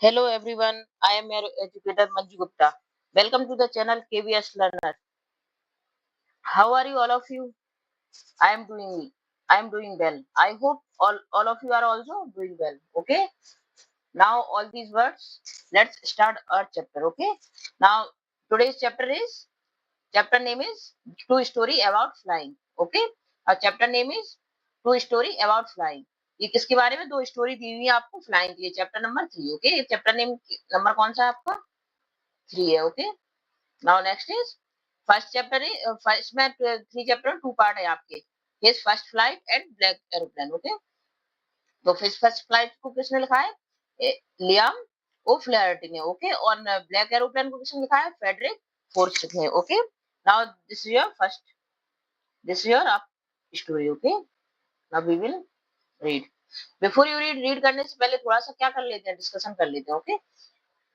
Hello everyone, I am your educator Manju Gupta. Welcome to the channel KVS Learner. How are you all of you? I am doing well. I hope all of you are also doing well. Okay? Now all these words, let's start our chapter. Okay? Now today's chapter name is True Story About Flying. Okay? Our chapter name is True Story About Flying. ये किसके बारे में दो story दी हुई है आपको flying की chapter number 3. Okay, chapter name number कौन सा है आपका? 3 है. Okay, now next is first chapter है. फर्स्ट में 3 चैप्टर 2 पार्ट है आपके. His first flight and black aeroplane. Okay, तो फर्स्ट फ्लाइट को किसने लिखा है? लियाम ओ फ्लैरटी ने. ओके, और ब्लैक एरोप्लेन को किसने लिखा है? फ्रेडरिक फोर्स्ट ने. Okay, now this is your up story. Okay, now we will read. Before you read करने से पहले थोड़ा सा क्या कर लेते हैं, डिस्कशन कर लेते हैं. ओके,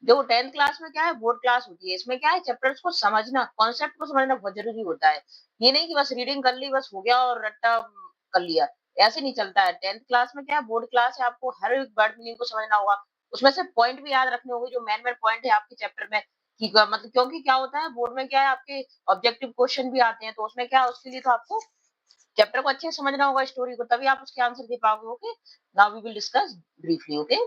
जो 10th क्लास में क्या है, बोर्ड क्लास होती है. इसमें क्या है, चैप्टर्स को समझना, कॉन्सेप्ट को समझना बहुत जरूरी होता है. ये नहीं कि बस रीडिंग कर ली बस हो गया और रट्टा कर लिया, ऐसे नहीं चलता है. 10th क्लास में क्या है, बोर्ड क्लास है, आपको हर एक वर्ड मीनिंग को समझना होगा. उसमें से पॉइंट भी याद रखने होंगे जो मेन मेन पॉइंट है आपके चैप्टर में. कि मतलब क्योंकि क्या होता है, बोर्ड में क्या है, आपके ऑब्जेक्टिव क्वेश्चन भी आते हैं, तो उसमें क्या है, उसके लिए तो आपको चैप्टर को अच्छे से समझना होगा, स्टोरी को, तभी आप उसके आंसर दे पाओगे. Okay, now we will discuss briefly. Okay,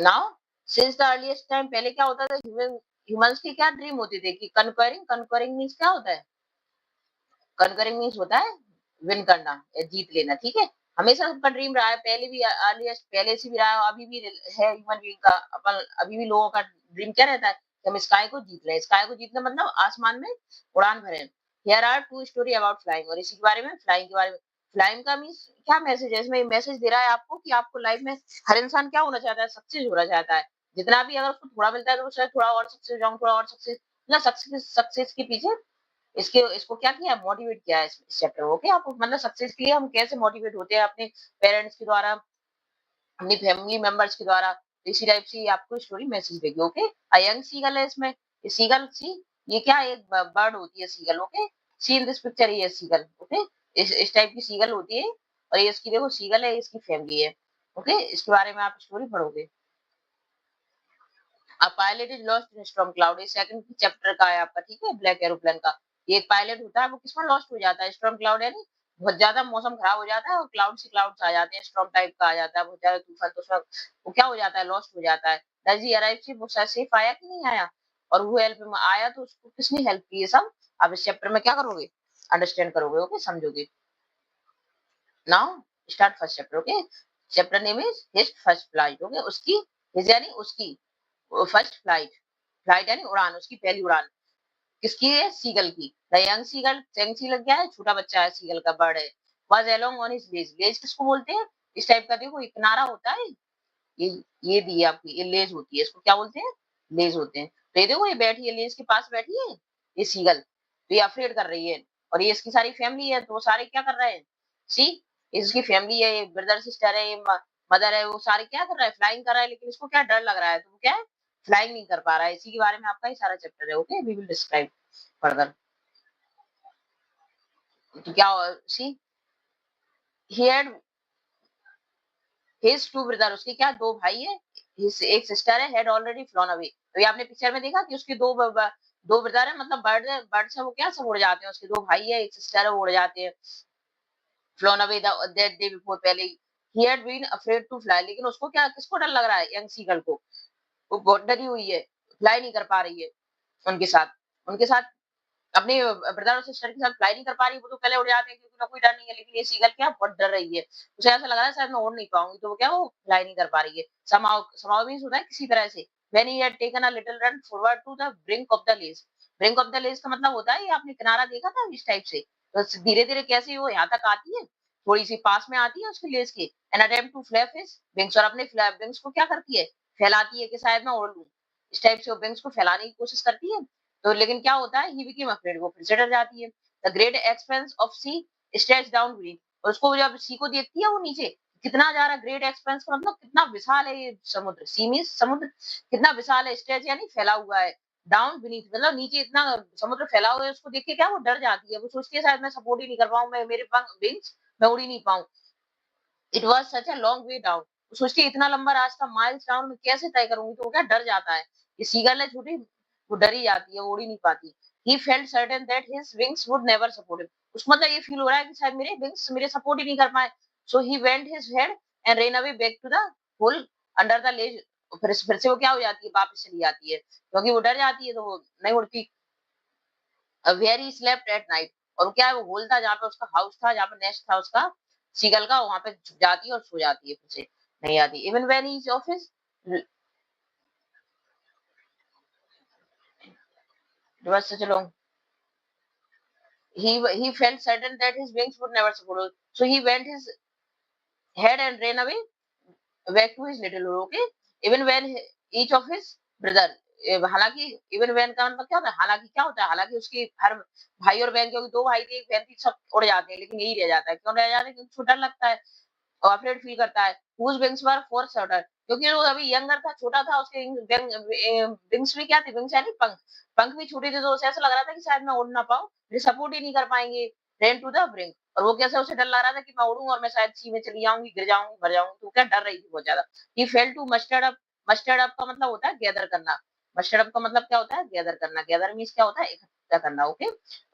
now since the earliest time, पहले क्या होता था, ह्यूमंस की क्या ड्रीम होती थी कि कनक्वरिंग मींस क्या होता है? कनक्वरिंग मींस होता है विन करना या जीत लेना. ठीक है, हमेशा सबका ड्रीम रहा है, पहले भी अर्लीस्ट पहले से भी रहा है, अभी भी है ह्यूमन बीइंग का. अपन अभी भी लोगों का ड्रीम क्या रहता है कि हम स्काई को जीत लें. स्काई को जीतना मतलब आसमान में उड़ान भरें. Here are two story about flying, और इसी के बारे में, फ्लाइंग के बारे में. फ्लाइंग का मींस क्या मैसेज है इसमें? मैसेज दे रहा है आपको कि आपको लाइफ में हर इंसान क्या होना चाहता है? सक्सेस होना चाहता है. जितना भी अगर उसको थोड़ा मिलता है तो शायद थोड़ा और सक्सेस जाऊं, थोड़ा और सक्सेस, मतलब सक्सेस के पीछे इसके इसको क्या किया, मोटिवेट किया है इस चैप्टर को. ओके, आपको मतलब सक्सेस के लिए हम कैसे मोटिवेट होते हैं अपने पेरेंट्स के द्वारा, अपनी फैमिली मेंबर्स के द्वारा. तो इसी टाइप से आपको स्टोरी मैसेज देगी. ओके, यंग सीगल है इसमें. ये सीगल सी, ये क्या एक बर्ड होती है seagull. Okay, see in this picture, ये सीगल. ओके, इस टाइप की सीगल होती है, और ये इसकी देखो सीगल है, इसकी फैमिली है. ओके, इसके बारे में आप स्टोरी पढ़ोगे. A pilot is lost in storm cloud, ये सेकंड चैप्टर का है आपका. ठीक है, ब्लैक एरोप्लेन का. ये एक पायलट होता है, वो किसमें लॉस्ट हो जाता है? स्टॉर्म क्लाउड, यानी बहुत ज्यादा मौसम खराब हो जाता है और क्लाउड से क्लाउड्स आ जाते हैं, स्टॉर्म टाइप का आ जाता है, बहुत ज्यादा तूफान, तो उसमें वो क्या हो जाता है, लॉस्ट हो जाता है. डज ही अराइव, से वो सेफ आया कि नहीं आया, और वो हेल्प में आया तो उसको किसने हेल्प की, ये सब आप इस चैप्टर में क्या करोगे, अंडरस्टैंड करोगे. ओके, समझोगे. Now start first chapter. Okay, chapter name is his first flight. Okay, उसकी, हिज यानी उसकी, फर्स्ट फ्लाइट, फ्लाइट यानी उड़ान, उसकी पहली उड़ान. किसकी है? सीगल की. The young seagull, young seagull क्या है? छोटा बच्चा है, सीगल का, बर्ड है. Was alone on his ledge, ledge किसको बोलते हैं? इस टाइप का देखो, एक किनारा होता है, ये ये दी है आपकी, ये लेज होती है, इसको क्या बोलते हैं? लेज होते हैं. तो ये देखो, ये बैठी है, लेज के पास बैठी है ये सीगल, तो ये अफरेड कर रही है. और ये इसकी सारी फैमिली है, तो वो सारे क्या कर रहे हैं? सी, इसकी फैमिली है, ये ब्रदर सिस्टर है, ये मदर है, वो सारे क्या कर रहा है? फ्लाइंग कर रहा है, लेकिन इसको क्या डर लग रहा है, तो वो क्या है, फ्लाइंग नहीं कर पा रहा है. इसी के बारे में आपका ये सारा चैप्टर है. Okay, we will describe further. तो क्या, see, he had his two brother, उसके क्या दो भाई है, हिज एक सिस्टर है, हैड ऑलरेडी फ्लोन अवे. तो ये आपने पिक्चर में देखा कि उसके दो ब्रदर है, मतलब बर्ड है, बर्ड से वो क्या सब उड़ जाते हैं, उसके दो भाई है, एक सिस्टर है, वो उड़ जाते हैं. Flown away that day before, पहले ही had been afraid to fly, लेकिन उसको क्या, किसको डर लग रहा है? यंग सीगल को. वो बहुत डरी हुई है, फ्लाई नहीं कर पा रही है उनके साथ अपने ब्रदर और सिस्टर के साथ फ्लाई नहीं कर पा रही. वो तो पहले उड़ जाते हैं क्योंकि उन्हें कोई डर नहीं है, लेकिन ये सीगल क्या बहुत डर रही है. उसे ऐसा लग रहा है शायद मैं उड़ नहीं पाऊंगी, तो वो क्या, वो फ्लाई नहीं कर पा रही है. समाउ समाउ मींस होता है किसी तरह से. When he had taken a little run forward to the brink of the ledge, brink of the ledge का मतलब होता है, ये आपने किनारा देखा था इस टाइप से. तो धीरे धीरे कैसे वो यहाँ तक आती है, थोड़ी सी पास में आती है उसके लेज के, and attempt to flap his wings, और अपने विंग्स को क्या करती है, फैलाती है कि शायद मैं उड़ लूं. इस टाइप से वो विंग्स को फैलाने की कोशिश करती है. तो लेकिन क्या होता है, ही बिकेम अफ्रेड, वो फिर से डर जाती है. The great expanse of sea stretch down beneath, और उसको जब सी को देखती है वो नीचे कितना जा रहा है, ग्रेट एक्सपेंस का मतलब कितना विशाल है ये समुद्र, सी मींस समुद्र कितना विशाल है, स्ट्रेच यानी फैला हुआ है, डाउन बीनीथ मतलब नीचे इतना समुद्र फैला हुआ है, उसको देख के क्या वो डर जाती है. वो सोचती है शायद मैं सपोर्ट ही नहीं कर पाऊं, मैं मेरे विंग्स, मैं उड़ ही नहीं पाऊं. It was such a long way down, सोचती है इतना लंबा रास्ता माइल्स डाउन में कैसे तय करूँगी, तो वो क्या डर जाता है। ये सीगल है छोटी, वो डर ही जाती है, वो उड़ ही नहीं पाती। He felt certain that his wings would never support him. उसको मतलब ये फील हो रहा है कि शायद मेरे विंग्स मेरे सपोर्ट ही नहीं कर पाए। So he bent his head and ran away back to the hole under the ledge. फिर से वो क्या हो जाती है, वापस चली जाती है, क्योंकि वो डर जाती है तो वो नहीं उड़ती। Where he slept at night, और क्या है वो होल था जहाँ पे उसका हाउस था, जहाँ पे नेस्ट था उसका सीगल का, वहां पे छुप जाती है और सो जाती है, फिर से नहीं आती। Even when he is office, बस चलो, he felt certain that his wings would never support him. So he bent his head and ran away back to his little hole. Okay, even when each of his brother, हालांकि even when का मतलब क्या होता है, हालांकि क्या होता है, हालांकि उसकी हर भाई और बहन, क्योंकि दो भाई थे एक बहन थी, सब उड़ जाते हैं, लेकिन यही रह जाता है। क्यों रह जाता है, क्योंकि छोटा लगता है और अफ्रेड फील करता है। whose wings were four shorter, क्योंकि वो अभी यंगर था, छोटा था, उसके विंग्स भी क्या थे, विंग्स यानी पंख, पंख भी छोटे थे, तो उसे ऐसा लग रहा था कि शायद मैं उड़ ना पाऊं, मुझे सपोर्ट ही नहीं कर पाएंगे। रेन टू द ब्रिंक, और वो कैसे उसे डर लग रहा था कि मैं उड़ूं और मैं शायद सी में चली जाऊंगी, गिर जाऊंगी, मर जाऊंगी, तो क्या डर रही थी बहुत ज्यादा। He fail to mustered up. Mustered up का मतलब होता है गैदर करना। मस्टर्ड अप का मतलब क्या होता है, गैदर करना। गैदर मीन्स क्या होता है, इकट्ठा करना। ओके,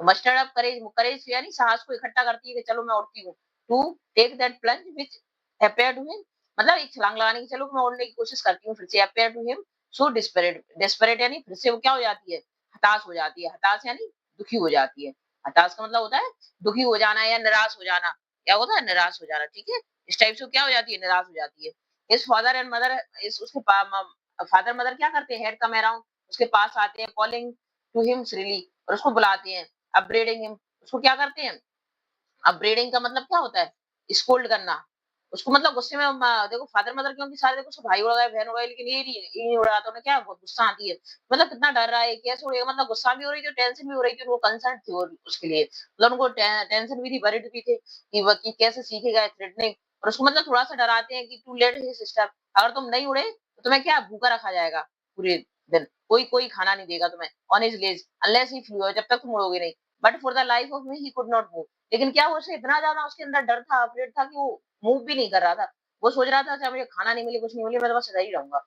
मस्टर्ड अप करेज, करेज यानी साहस को इकट्ठा करती है कि चलो मैं उड़ती हूँ। To take that plunge which appeared to him, मतलब एक छलांग लगाने की, चलो मैं उड़ने की कोशिश करती हूँ, फिर से appeared to him so desperate। desperate यानी फिर से वो क्या हो जाती है, हताश हो जाती है। हताश यानी दुखी हो जाती है। हताश का मतलब होता है दुखी हो जाना या निराश हो जाना। क्या होता है, निराश हो जाना। ठीक है, इस टाइप से क्या हो जाती है, निराश हो जाती है। इस फादर एंड मदर, इस उसके फादर मदर क्या करते हैं, हेड कम अराउंड, उसके पास आते हैं, कॉलिंग टू हिम श्रीली, और उसको बुलाते हैं, अपग्रेडिंग हिम, उसको क्या करते हैं, अपब्रीडिंग का मतलब क्या होता है, स्कोल्ड करना। उसको मतलब गुस्से में देखो फादर मदर, क्योंकि सारे देखो सब भाई उड़ गए, बहन उड़ गई, लेकिन ये नहीं उड़ा, तो उन्हें क्या बहुत गुस्सा आती है। मतलब कितना डर रहा है, कैसे उड़ेगा, मतलब गुस्सा भी हो रही थी, टेंशन भी हो रही थी, उनको कंसर्न थी उसके लिए, मतलब उनको टेंशन भी थी, वरिड भी थे कि वो कि कैसे सीखेगा थ्रेटनिंग। और उसको मतलब थोड़ा सा डराते हैं कि टू लेट हिज सिस्टर, अगर तुम नहीं उड़े तो तुम्हें क्या भूखा रखा जाएगा पूरे दिन, कोई कोई खाना नहीं देगा तुम्हें, on his ledge unless he flew, जब तक तुम उड़ोगे नहीं। But for the life of me he could not move, लेकिन क्या वो उसे इतना ज्यादा उसके अंदर डर था, अफरेड था, कि वो मूव भी नहीं कर रहा था। वो सोच रहा था चाहे मुझे खाना नहीं मिले, कुछ नहीं मिले, मैं तो बस रही रहूंगा।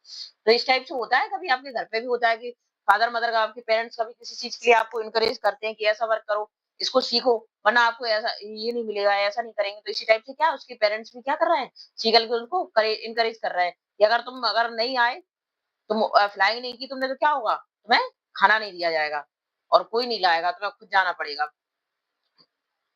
तो इस टाइप से होता है, कभी आपके घर पे भी होता है कि फादर मदर का, आपके पेरेंट्स कभी किसी चीज के लिए आपको इनकरेज करते हैं कि ऐसा वर्क करो, इसको सीखो, वरना आपको ऐसा ये नहीं मिलेगा, ऐसा नहीं करेंगे। तो इसी टाइप से क्या उसके पेरेंट्स भी क्या कर रहे हैं, सीगल के उनको इनकरेज कर रहे हैं कि अगर तुम अगर नहीं आए, तुम फ्लाइंग नहीं की तुमने, तो क्या होगा, तुम्हें खाना नहीं दिया जाएगा और कोई नहीं लाएगा, तुम्हें खुद जाना पड़ेगा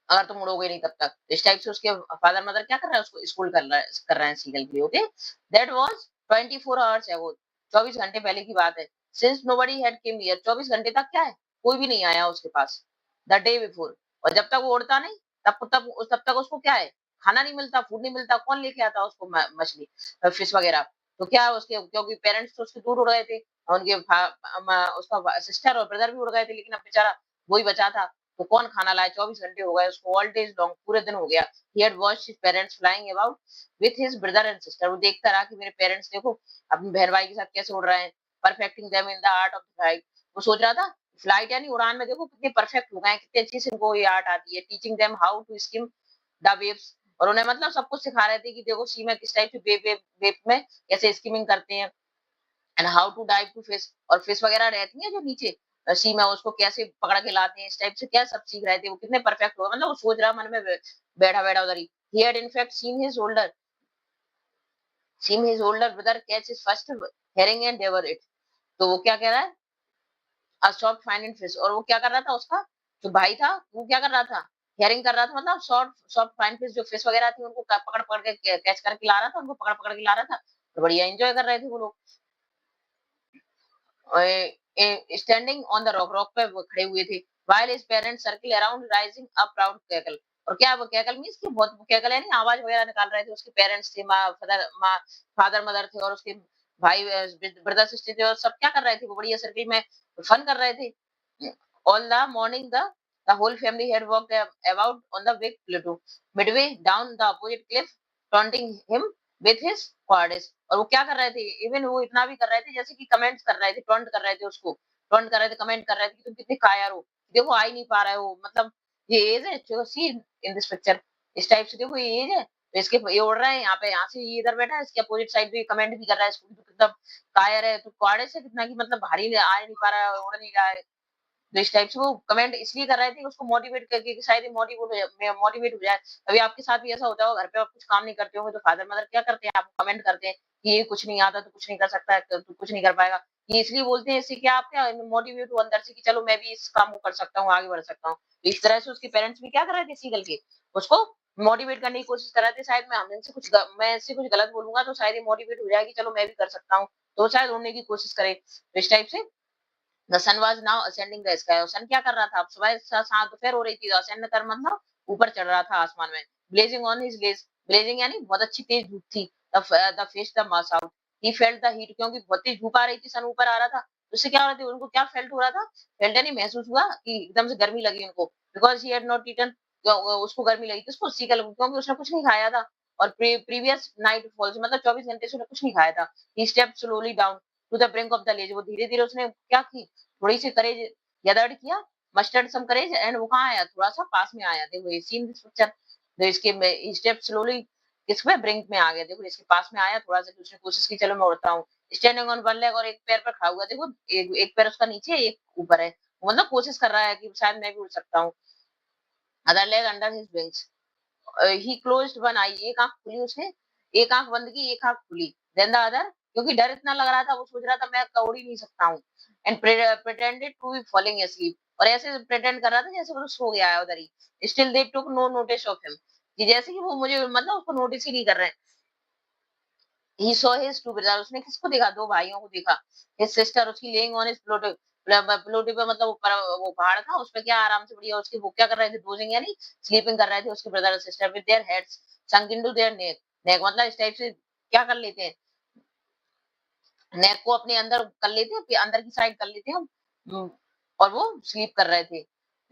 अगर तुम उड़ोगे नहीं तब तक। इस टाइप से उसके फादर मदर क्या कर रहे हैं, उसको स्कूल कर रहे हैं सीगल के लिए। Okay, that was 24 hours ago, 24 घंटे पहले की बात है। Since nobody had came here, 24 घंटे तक क्या है, कोई भी नहीं आया उसके पास। द डे बिफोर, और जब तक वो उड़ता नहीं, तब तक उसको क्या है, खाना नहीं मिलता, फूड नहीं मिलता, कौन लेके आता उसको मछली, फिश वगैरह। तो क्या है उसके, क्योंकि पेरेंट्स तो उसके दूर उड़ गए थे, और उनके उसका सिस्टर और ब्रदर भी उड़ गए थे, लेकिन अब बेचारा वही बचा था। तो कौन खाना लाए, 24 घंटे हो गए उसको, ऑल डेज लॉन्ग, पूरे दिन हो गया। He had watched his parents flying about with his brother and sister, वो देखता रहा कि मेरे पेरेंट्स देखो अपने बहन भाई के साथ कैसे उड़ रहे हैं, perfecting them in the art of flight. वो सोच रहा था फ्लाइट यानी उड़ान में देखो कितने परफेक्ट हो गए हैं, कितनी अच्छी से इनको ये आर्ट आती है। Teaching them how to skim the waves, और उन्हें मतलब सब कुछ सिखा रहे थे कि देखो सी में किस टाइप से वेव में कैसे स्किमिंग करते हैं, and how to dive to fish, और फिश वगैरह रहती है जो नीचे सी में, उसको कैसे पकड़ के लाते हैं, इस टाइप से क्या सब सीख रहे थे। वो कितने परफेक्ट हो, मतलब वो सोच रहा मन में बैठा बैठा उधर ही। He had in fact seen his older brother catch his first herring and devour it. तो वो क्या कह रहा है, अ सॉफ्ट फाइंड फिश, और वो क्या कर रहा था, उसका जो भाई था वो क्या कर रहा था, हेरिंग कर रहा था, मतलब सॉफ्ट सॉफ्ट फाइन फिश जो फिश वगैरह थी उनको पकड़ पकड़ के कैच करके ला रहा था, उनको पकड़ पकड़ के ला रहा था। तो बढ़िया एंजॉय कर रहे थे वो लोग। Standing on the rock, rock पे वो खड़े हुए थे। While his parents circle around rising up proud cackle, और क्या वो कैकल मींस कि बहुत कैकल है नहीं, आवाज वगैरह निकाल रहे थे। उसके पेरेंट्स थे, माँ फादर मदर थे, और उसके भाई ब्रदर सिस्टर थे, और सब क्या कर रहे थे, वो बढ़िया सर्किल में फन कर रहे थे। All the morning the whole family had walked about on the big plateau midway down the opposite cliff taunting him with his cowardice. और वो क्या कर रहे थे, इवन वो इतना भी कर रहे थे जैसे कि कमेंट्स कर रहे थे, टॉन्ट कर रहे थे उसको, टॉन्ट कर रहे थे, कमेंट कर रहे थे कि तुम कितने कायर हो, देखो आ ही नहीं पा रहे हो, मतलब ये एज है, सी इन दिस पिक्चर, इस टाइप से देखो ये एज है, तो इसके ये उड़ रहा है यहाँ पे, यहाँ से ये इधर बैठा है, इसके अपोजिट साइड पे कमेंट भी कर रहा है, इसको तो कितना कायर है, तो कुआड़े से कितना की मतलब भारी आ नहीं पा रहा है, उड़ नहीं रहा है। तो इस टाइप से वो कमेंट इसलिए कर रहे थे कि उसको मोटिवेट करके कि शायद ये मोटिवेट हो जाए। अभी आपके साथ भी ऐसा होता होगा, घर पे आप कुछ काम नहीं करते होंगे तो फादर मदर क्या करते हैं, आपको कमेंट करते हैं कि ये कुछ नहीं आता, तो कुछ नहीं कर सकता है, तो कुछ नहीं कर पाएगा। ये इसलिए बोलते हैं, इससे क्या आप क्या मोटिवेट हो अंदर से कि चलो मैं भी इस काम को कर सकता हूँ, आगे बढ़ सकता हूँ। तो इस तरह से उसके पेरेंट्स भी क्या कर रहे थे इसी करके, उसको मोटिवेट करने की कोशिश कर रहे थे। शायद मैं इससे कुछ गलत बोलूँगा तो शायद ये मोटिवेट हो जाएगी, चलो मैं भी कर सकता हूँ। तो शायद उड़ने की कोशिश करे। तो इस टाइप से the sun was now ascending the sky, और सन क्या कर रहा था, अब सुबह दोपहर हो रही थी, असेंड कर मतलब ऊपर चढ़ रहा था आसमान में। Blazing on his legs, blazing यानी बहुत अच्छी तेज धूप थी। The fish the mass out, he felt the heat, क्योंकि बहुत तेज धूप आ रही थी, सन ऊपर आ रहा था, तो उससे क्या हो रहा था, उनको क्या फेल्ट हो रहा था, फेल्ट यानी महसूस हुआ कि एकदम से गर्मी लगी उनको, because he had not eaten, उसको गर्मी लगी थी, उसको सीका लगी क्योंकि उसने कुछ नहीं खाया था, और प्रीवियस नाइट फॉल्स मतलब 24 घंटे से उसने कुछ नहीं खाया था। He step slowly down to the brink of the ledge, वो धीरे धीरे उसने क्या की, थोड़ी सी करेज गैदर्ड किया, मस्टर्ड सम करेज, एंड वो कहाँ आया, थोड़ा सा पास में आया। देखो ये सीन दिस पिक्चर, तो इसके स्टेप स्लोली किसमें ब्रिंक में आ गया, देखो इसके पास में आया थोड़ा सा, कि उसने कोशिश की चलो मैं उड़ता हूँ। स्टैंडिंग ऑन वन लेग, और एक पैर पर खड़ा हुआ, देखो एक पैर उसका नीचे एक ऊपर है, मतलब कोशिश कर रहा है कि शायद मैं भी उड़ सकता हूँ। Other leg under his wings, he closed one eye, एक आंख खुली उसने, एक आंख बंद की, एक आंख खुली, देन द अदर, क्योंकि डर इतना लग रहा था, वो सोच रहा था मैं उड़ ही नहीं सकता हूँ। And pretended to be falling asleep, और ऐसे प्रिटेंड कर रहा था जैसे वो सो गया है उधर ही। Still they took no notice of him, कि जैसे कि वो मुझे मतलब उसको नोटिस ही नहीं कर रहे हैं। He saw his two brother, उसने किसको देखा, दो भाइयों को देखा। हिज सिस्टर, उसकी lying on his plateau, plateau पे मतलब ऊपर वो पहाड़ था, उस पे क्या आराम से बढ़िया उसकी वो क्या कर रहे थे, डोजिंग यानी स्लीपिंग कर रहे थे उसके ब्रदर और sister, with their heads sunk into their neck, neck मतलब इस टाइप से क्या कर लेते हैं, नेक को अपने अंदर कर लेते हैं, अंदर की साइड कर लेते हैं हम, और वो स्लीप कर रहे थे।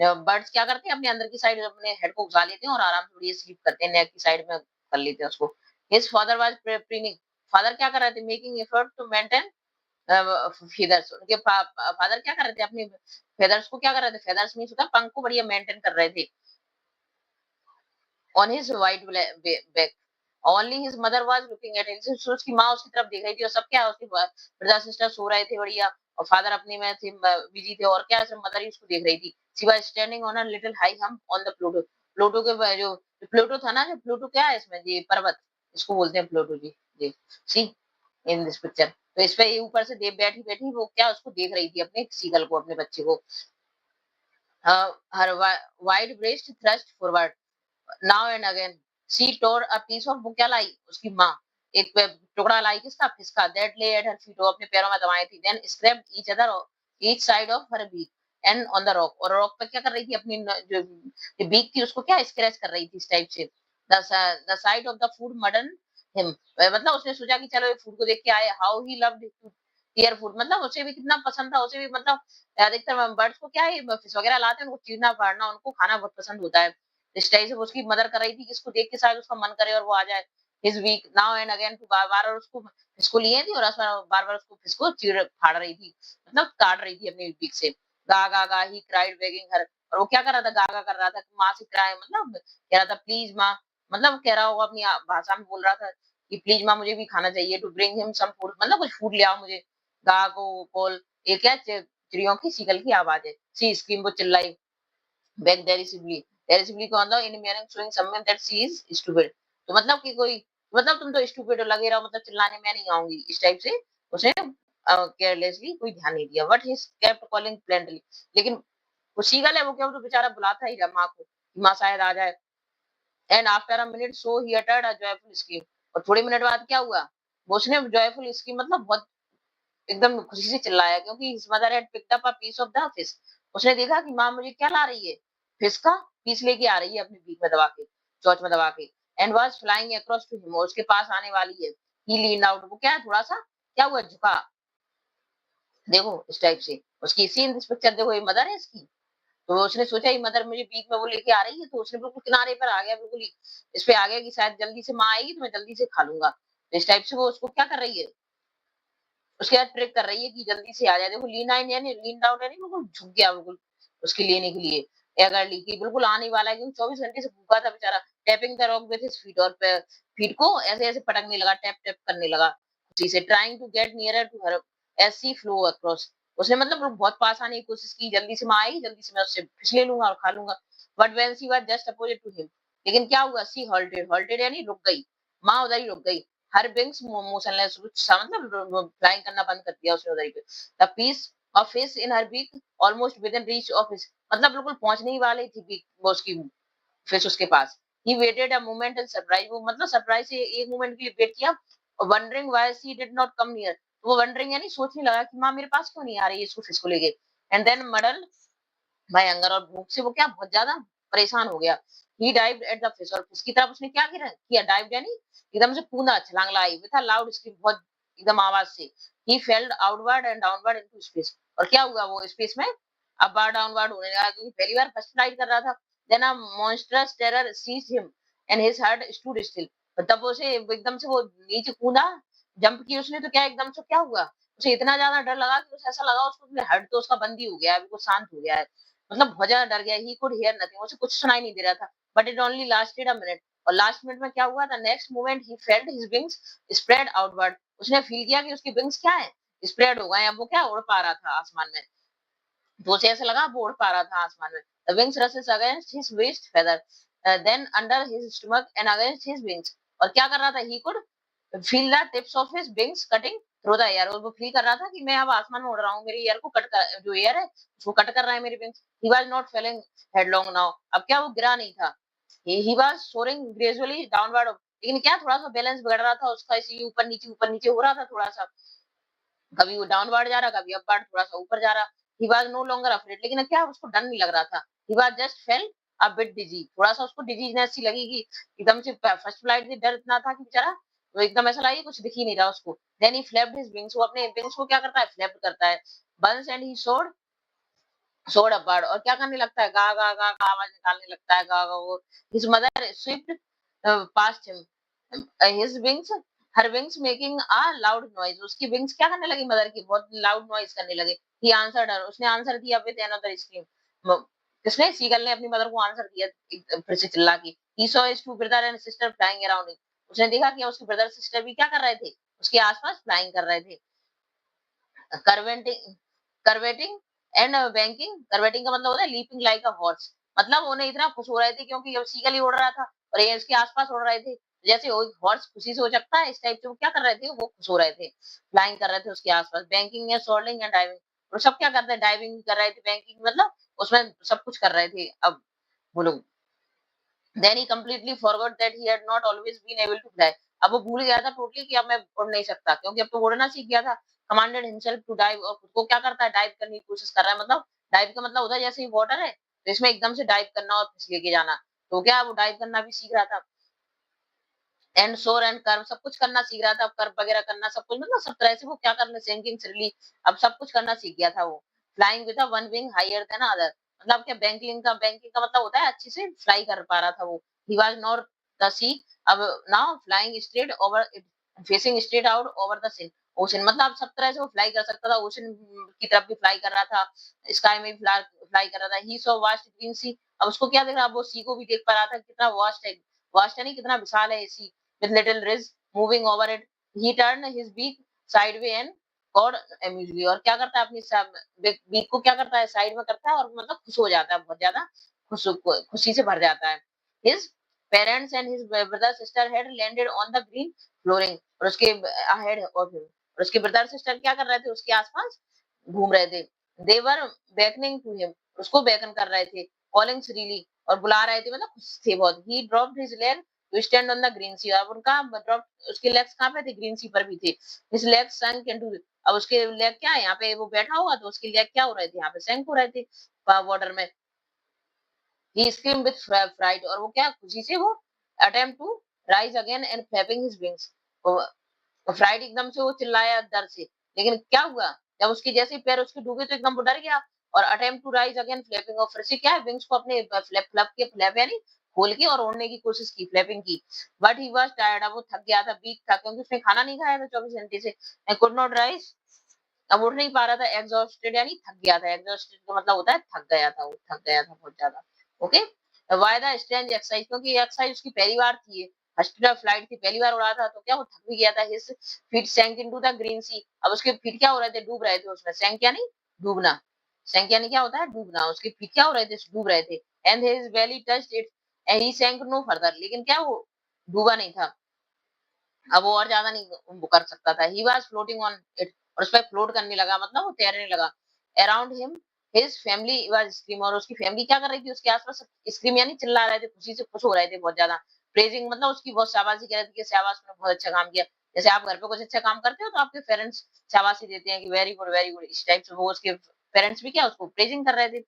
बर्ड्स क्या करते हैं, अपने अंदर की साइड अपने हेड को घुसा लेते हैं और आराम से बढ़िया स्लीप करते हैं, नेक की साइड में कर लेते हैं उसको। His father was preening, father क्या कर रहे थे, making effort to maintain feathers, उनके फादर क्या कर रहे थे, अपने फेदर्स को क्या कर रहे थे, फेदर्स मींस होता है पंख को बढ़िया मेंटेन कर रहे थे on his white back. Only his mother was looking at him, so उसकी माँ उसकी तरफ देख रही थी, और सब क्या उसके ब्रदर सिस्टर सो रहे थे बढ़िया, और फादर अपने में थे बिजी थे, और क्या सिर्फ मदर ही उसको देख रही थी। She was standing on a little high hump on the Pluto, Pluto के जो प्लूटो था ना, जो प्लूटो क्या है इसमें, ये पर्वत, इसको बोलते हैं प्लूटो जी। जी सी इन दिस पिक्चर, तो इस पे ये ऊपर से देव बैठी बैठी वो क्या उसको देख रही थी, अपने सीगल को, अपने बच्चे को। Her wide breast thrust forward, now and again she tore a piece of, वो क्या लाई उसकी माँ, एक टुकड़ा लाई किसका, फिसका, that lay at her feet, वो अपने पैरों में दबाए थी, then scraped each other each side of her beak and on the rock, और रॉक पे क्या कर रही थी, अपनी जो बीक थी उसको क्या स्क्रैच कर रही थी इस टाइप से। The side of the food madden him, मतलब उसने सोचा कि चलो ये फूड को देख के आए, how he loved here food, मतलब उसे भी कितना पसंद था, उसे भी मतलब अधिकतर बर्ड्स को क्या है, फिश वगैरह लाते हैं, उनको चीरना फाड़ना उनको खाना बहुत पसंद होता है। इस टाइप से उसकी मदर कर रही थी कि इसको देख के शायद उसका मन करे और वो आ जाए। His weak now and again to, बार-बार उसको इसको लिए थी, और बार-बार उसको इसको चीर फाड़ रही थी, मतलब काट रही थी अपनी बीक से। गा गा गा ही क्राइड बेगिंग हर, और वो क्या कर रहा था, गा गा कर रहा था, माँ से क्राई मतलब कह रहा था प्लीज माँ, मतलब कह रहा होगा अपनी भाषा में बोल रहा था कि प्लीज माँ मुझे भी खाना चाहिए, to bring him some food, मतलब कुछ फूड ले आओ मुझे। गा को कॉल, ये क्या चिड़ियों की सीगल की आवाज है, सी स्क्रीम, वो चिल्लाई बैक derisively, derisively का मतलब in meaning showing someone that she is stupid, तो मतलब कि कोई, मतलब तुम तो स्टूपिड हो, लगे रहो, मतलब चिल्लाने मैं नहीं आऊंगी, इस टाइप से उसे केयरलेसली कोई ध्यान नहीं दिया, बट ही केप्ट कॉलिंग प्लेंटली, लेकिन वो सीगल है, वो क्या, वो तो बेचारा बुलाता ही रहा माँ को कि माँ शायद आ जाए। And after a minute so he uttered a joyful scream, और थोड़ी मिनट बाद क्या हुआ, वो उसने जॉयफुल स्क्रीम मतलब बहुत एकदम खुशी से चिल्लाया, क्योंकि his mother had picked up a piece of the fish, उसने देखा कि माँ मुझे क्या ला रही है, फिश का पीस लेके आ रही है अपनी बीक में दबा के, चोंच में दबा के। And was flying across to him, उसके पास आने वाली है। ही लीनड आउट, वो क्या है थोड़ा सा क्या हुआ, झुका, देखो इस टाइप से उसकी सीन दिस पिक्चर, देखो ये मदर है इसकी, तो उसने सोचा ये मदर मुझे बीच में वो लेके आ रही है, तो उसने बिल्कुल किनारे पर आ गया, बिल्कुल ही इस पे आ गया कि शायद जल्दी से माँ आएगी तो मैं जल्दी से खा लूंगा। तो इस टाइप से वो उसको क्या कर रही है, उसके बाद ट्रिक कर रही है कि जल्दी से आ जाए। देखो लीन आइन यानी लीन डाउन यानी बिल्कुल झुक गया बिल्कुल उसके लेने के लिए, अगर ली कि बिल्कुल आने वाला है, क्योंकि 24 घंटे से भूखा था बेचारा, tapping the rock with his feet, और फीट को ऐसे ऐसे पटकने लगा, टैप टैप करने लगा उसी से, trying to get nearer to her as she flew across. उसने मतलब बहुत पास आने की कोशिश की, जल्दी से मैं आई, जल्दी से मैं उससे फिसले लूंगा और खा लूंगा। But when she was just opposite to him, लेकिन क्या हुआ, सी हॉल्टेड, हॉल्टेड यानी रुक गई, माँ उधर ही रुक गई। हर विंग्स मोशनलेस, कुछ मतलब फ्लाइंग करना बंद कर दिया उसने उधर ही पे। The piece of fish in her beak almost within reach of his, मतलब बिल्कुल पहुंचने ही वाली थी बीक वो उसकी फिश उसके पास। He waited a moment in surprise, वो मतलब सरप्राइज से एक मोमेंट के लिए वेट किया, wondering why she did not come near, वो वंडरिंग यानी सोचने लगा कि माँ मेरे पास क्यों नहीं आ रही है इसको फिश को लेके। एंड देन मडल भाई हंगर, और भूख से वो क्या बहुत ज्यादा परेशान हो गया। ही डाइव्ड एट द फिश, और फिश की तरफ उसने क्या किया, डाइव यानी एकदम से कूदा, छलांग लगाई विद अ लाउड स्क्रीम, बहुत एकदम आवाज से। He felled outward and downward into space, और क्या हुआ, वो स्पेस में अपवर्ड डाउनवर्ड होने लगा, क्योंकि पहली बार फर्स्ट फ्लाइट कर रहा था। Then a monstrous terror seized him and his heart stood still, तब उसे एकदम से वो नीचे कूदा, जंप की उसने, तो क्या एकदम से क्या हुआ, उसे इतना ज्यादा डर लगा कि उसे ऐसा लगा उसको हार्ट तो उसका बंद ही हो गया है, बिल्कुल शांत हो गया है, मतलब बहुत ज्यादा डर गया। ही कुड हियर नथिंग, उसे कुछ सुनाई नहीं दे रहा था, but it only lasted a minute, और लास्ट मिनट में क्या हुआ, the next moment he felt his wings spread outward, उसने फील किया कि उसकी विंग्स क्या है, स्प्रेड हो गए, अब वो क्या उड़ पा रहा था आसमान में, तो उसे ऐसा लगा वो उड़ पा रहा था आसमान में। The wings rushes against his vest feather, then under his stomach and against his wings, और क्या कर रहा था, he could feel the tips of his wings cutting through the air, और वो फील कर रहा था कि मैं अब आसमान में उड़ रहा हूँ, मेरी एयर को कट कर, जो एयर है उसको कट कर रहा है मेरी wings. He was not falling headlong now, अब क्या वो गिरा नहीं था, he was soaring gradually downward, लेकिन क्या थोड़ा सा बैलेंस बिगड़ रहा था उसका, इसी ऊपर नीचे हो रहा था थोड़ा सा, कभी वो डाउनवर्ड जा रहा, कभी अपवर्ड थोड़ा सा ऊपर जा रहा। He was no longer afraid, लेकिन क्या उसको डर नहीं लग रहा था, he was just felt a bit dizzy, थोड़ा सा उसको डिजीनेस सी लगी कि एकदम से फर्स्ट फ्लाइट से डर इतना था कि बेचारा वो एकदम ऐसा लगा कि कुछ दिख ही नहीं रहा उसको। Then he flapped his wings, वो अपने विंग्स को क्या करता है, फ्लैप करता है, बंस एंड ही सोड सोड अपवर्ड, और क्या करने लगता है, गा गा गा गा आवाज निकालने लगता है, गा गा वो। His mother Swift past him his wings, her wings making a loud noise, उसकी विंग्स क्या करने लगी, मदर की बहुत लाउड नॉइज करने लगे। ही आंसर्ड हर, उसने आंसर दिया विद अनदर स्क्रीम, किसने, सीगल ने अपनी मदर को आंसर दिया फिर से चिल्ला के। He saw his two brother and sister flying around him, उसने देखा कि उसके ब्रदर सिस्टर भी क्या कर रहे थे, उसके आसपास फ्लाइंग कर रहे थे। कर्वेटिंग कर्वेटिंग एंड बैंकिंग, कर्वेटिंग का मतलब होता है लीपिंग लाइक अ हॉर्स, मतलब उन्हें इतना खुश हो रहे थे क्योंकि अब सीगल ही उड़ रहा था और ये इसके आसपास उड़ रहे थे, जैसे वो हॉर्स खुशी से हो सकता है, इस टाइप से वो क्या कर रहे थे, वो खुश हो रहे थे, फ्लाइंग कर रहे थे उसके आसपास। बैंकिंग या सोल्डिंग एंड डाइविंग, और सब क्या करते हैं, डाइविंग भी कर रहे थे, बैंकिंग मतलब उसमें सब कुछ कर रहे थे अब वो लोग। Then he completely forgot that he had not always been able to fly. अब वो भूल गया था टोटली कि अब मैं उड़ नहीं सकता, क्योंकि अब तो उड़ना सीख गया था। कमांडेड हिमसेल्फ टू डाइव, और खुद को क्या करता है, डाइव करने की कोशिश कर रहा है, मतलब डाइव का मतलब होता है जैसे ही वाटर है तो इसमें एकदम से डाइव करना और फिर लेके जाना, तो क्या वो डाइव करना भी सीख रहा था। एंड शोर एंड कर्व, सब कुछ करना सीख रहा था, अब कर्व वगैरह करना सब कुछ, मतलब सब तरह से वो क्या करना, सिंकिंग सिरली, अब सब कुछ करना सीख गया था वो। Flying with one wing higher than other, मतलब क्या, बैंकिंग का मतलब होता है अच्छे से फ्लाई कर पा रहा था वो। He was not the sea, अब now flying straight over it, facing straight out over the sea ocean, मतलब सब तरह से वो फ्लाई कर सकता था, ओशन की तरफ भी फ्लाई कर रहा था, स्काई में भी फ्लाई कर रहा था। ही सो वास्ट ग्रीन सी, अब उसको क्या देख रहा, वो सी को भी देख पा रहा था, कितना वास्ट है, वास्ट है नहीं, कितना विशाल है ये सी, with little risk moving over it. He turned his beak sideways and cawed amusedly, और क्या करता है, अपनी बीक को क्या करता है, साइड में करता है और मतलब खुश हो जाता है, बहुत ज्यादा खुशी से भर जाता है। His parents and his brother sister had landed on the green flooring, और उसके ahead of him, और उसके ब्रदर सिस्टर क्या कर रहे थे, उसके आसपास घूम रहे थे। They were beckoning to him, उसको बेकन कर रहे थे, calling shrilly, और बुला रहे थे, मतलब खुश थे बहुत। He dropped his leg to stand on the green sea, अब उनका ड्रॉप, उसके लेग्स कहाँ पे थे, ग्रीन सी पर भी थे। his legs sank into, अब उसके लेग क्या है, यहाँ पे वो बैठा हुआ तो उसके लेग क्या हो रहे थे, यहाँ पे सैंक हो रहे थे वाटर में। he screamed with fright, और वो क्या खुशी से वो attempt to rise again and flapping his wings, fried एकदम से वो चिल्लाया डर से, लेकिन क्या हुआ, जब उसके जैसे ही पैर उसके डूबे तो एकदम वो डर गया, और attempt to rise again flapping, और फिर से क्या है, विंग्स को अपने फ्लैप फ्लैप के फ्लैप यानी खोल के और उड़ने की कोशिश की, फ्लैपिंग की। बट ही वाज टायर्ड, अब वो थक गया था, वीक था, क्योंकि उसने खाना नहीं खाया था 24 घंटे से। आई कुड नॉट राइज, अब उठ नहीं पा रहा था, एग्जॉस्टेड यानी थक गया था, एग्जॉस्टेड का मतलब होता है थक गया था, वो थक गया था बहुत ज्यादा। Okay, why the strange exercise, क्योंकि ये एक्सरसाइज उसकी पहली बार थी, ये फर्स्ट फ्लाइट थी, पहली बार उड़ा था, तो क्या वो थक भी गया था। His feet sank into the green sea, अब उसके फीट क्या हो रहे थे, डूब रहे थे उसमें। सैंक यानी डूबना, सैंक यानी क्या होता है, डूबना। उसके फीट क्या हो रहे थे, डूब रहे थे। And his belly touched it and he sank no further, लेकिन क्या वो डूबा नहीं था, अब वो और ज्यादा नहीं वो कर सकता था। He was floating on it, और उस पर फ्लोट करने लगा, मतलब वो तैरने लगा। Around him his family was scream, और उसकी फैमिली क्या कर रही थी, उसके आसपास स्क्रीम यानी चिल्ला रहे थे, खुशी से खुश हो रहे थे बहुत ज्यादा। प्रेजिंग मतलब उसकी बहुत शाबाशी कह रहे थे कि शाबाश तुमने बहुत अच्छा काम किया। जैसे आप घर पे कुछ अच्छा काम करते हो तो आपके पेरेंट्स शाबाशी देते हैं कि वेरी गुड, इस टाइप से वो उसके पेरेंट्स भी क्या उसको प्रेजिंग कर रहे थे।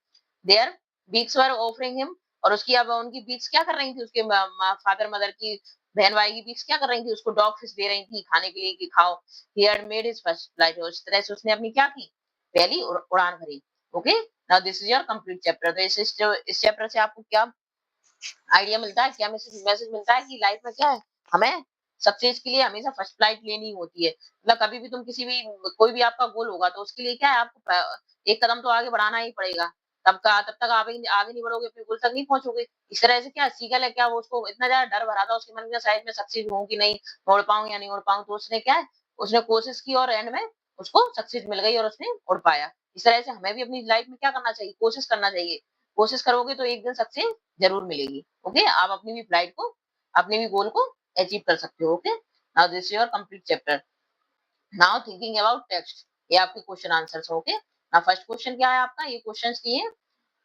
Their beaks were offering him, और उसकी अब उनकी बीक्स क्या कर रही थी, उसके फादर मदर की बहन भाई की बीक्स क्या कर रही थी, उसको डॉग फिश दे रही थी खाने के लिए कि खाओ। He had made his first flight, उस तरह से उसने अपनी क्या की, पहली उड़ान भरी। Okay, now this is your complete chapter. तो इस चैप्टर से आपको क्या आइडिया मिलता है, क्या मैसेज मैसेज मिलता है कि लाइफ में क्या है, हमें सक्सेस के लिए हमेशा फर्स्ट फ्लाइट लेनी होती है। मतलब कभी भी तुम किसी भी कोई भी आपका गोल होगा तो उसके लिए क्या है, आपको एक कदम तो आगे बढ़ाना ही पड़ेगा। तब तक आप आगे नहीं बढ़ोगे, अपने गोल तक नहीं पहुंचोगे। इस तरह से क्या सीगल है, क्या वो उसको इतना ज्यादा डर भरा था उसके मन में, शायद मैं सक्सेस हूँ कि नहीं, उड़ पाऊं या नहीं उड़ पाऊं, तो उसने क्या है, उसने कोशिश की और एंड में उसको सक्सेस मिल गई और उसने उड़ पाया। इस तरह से हमें भी अपनी लाइफ में क्या करना चाहिए, कोशिश करना चाहिए। कोशिश करोगे तो एक दिन सक्सेस जरूर मिलेगी। ओके, आप अपनी भी फ्लाइट को, अपने भी गोल को अचीव कर सकते हो। Okay, now this is your complete chapter. Now thinking about text, ये आपके question answers. Okay, now first question क्या है आपका, ये क्वेश्चंस किए।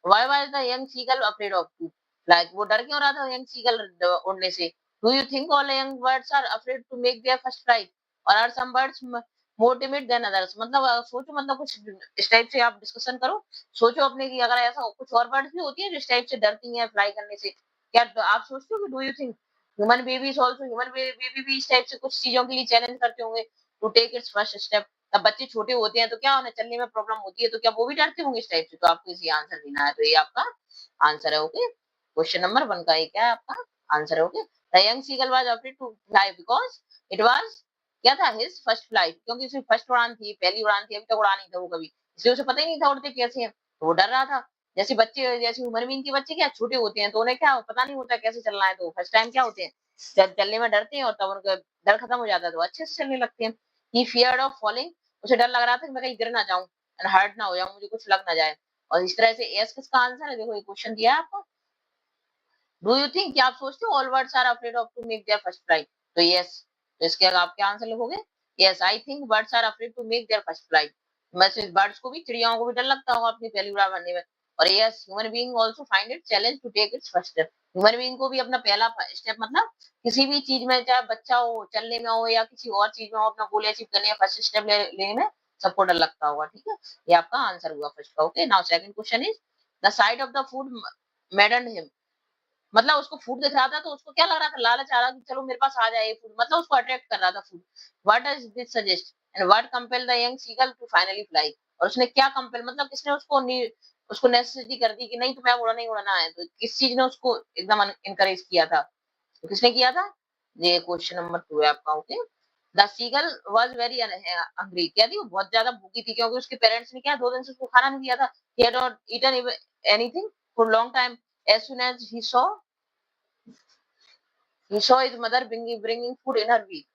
Why was the young seagull afraid of to fly, वो डर क्यों रहा था यंग सीगल उड़ने से। Do you think all young birds are afraid to make their first flight, और are some birds more timid than others, मतलब सोचो, मतलब कुछ इस टाइप से आप डिस्कशन करो। सोचो अपने की, अगर ऐसा कुछ और बर्ड्स भी होती है जो इस टाइप से डरती हैं फ्लाई करने से, क्या आप सोचते हो कि do you think human babies also, human baby भी इस टाइप से कुछ चीजों के लिए चैलेंज करते होंगे to take its first step. तब बच्चे छोटे होते हैं तो क्या उन्हें चलने में प्रॉब्लम होती है, तो क्या वो भी डरते होंगे इस टाइप से, तो आपको इसी आंसर देना है। तो ये आपका आंसर है। ओके, क्वेश्चन नंबर 1 का ये क्या है आपका आंसर है। Okay, the young seagull was afraid to fly because it was क्या था, हिज फर्स्ट फ्लाइट, क्योंकि उसकी फर्स्ट उड़ान थी, पहली उड़ान थी, अभी तक उड़ा नहीं था वो कभी, इसलिए उसे पता ही नहीं था उड़ते कैसे हैं, तो वो डर रहा था। जैसे बच्चे, जैसे ह्यूमन बीइंग के बच्चे क्या छोटे होते हैं तो उन्हें क्या पता नहीं होता कैसे चलना है, तो फर्स्ट टाइम क्या होते हैं, चलने में डरते हैं, और तब उनका डर खत्म हो जाता है तो अच्छे से चलने लगते हैं। ही फियर्ड ऑफ फॉलिंग, उसे डर लग रहा था कि मैं कहीं गिर ना जाऊं एंड हर्ट ना हो जाऊं, मुझे कुछ लग ना जाए। और इस तरह से एस किसका आंसर है, देखो ये क्वेश्चन दिया है आपको। डू यू थिंक, क्या आप सोचते हो all birds are afraid of to make their first flight, तो यस, तो इसके आप क्या आंसर लिखोगे, yes I think birds are afraid to make their first flight. Message birds को भी, चिड़ियाओं को भी डर लगता होगा अपनी पहली उड़ान भरने में। और yes human being also find it challenge to take its first step, human being को भी अपना पहला स्टेप, मतलब किसी भी चीज में, चाहे बच्चा हो, चलने में हो, या किसी और चीज में हो, अपना गोल अचीव करने या फर्स्ट स्टेप लेने में सबको डर लगता होगा। ठीक है, ये आपका आंसर हुआ फर्स्ट का। Okay, now second question is the side of the food मैडन्ड him, मतलब उसको फूड दिख रहा था तो उसको क्या लग रहा था, लालच आ रहा था कि चलो मेरे पास आ जाए ये फूड, मतलब उसको अट्रैक्ट कर रहा था food. What does this suggest and what compel the young seagull to finally fly, और उसने क्या कंपेल, मतलब किसने उसको उसको नेसेसिटी कर दी कि नहीं तुम्हें उड़ना ही उड़ना है, तो किस चीज ने उसको एकदम इनकरेज किया था, तो किसने किया था, ये क्वेश्चन नंबर 2 है आपका। Okay, the seagull was very hungry, क्या थी वो बहुत ज्यादा भूखी थी, क्योंकि उसके पेरेंट्स ने क्या 2 दिन से उसको खाना नहीं दिया था। He had not eaten anything for long time. as soon as he saw his mother bringing food in her beak,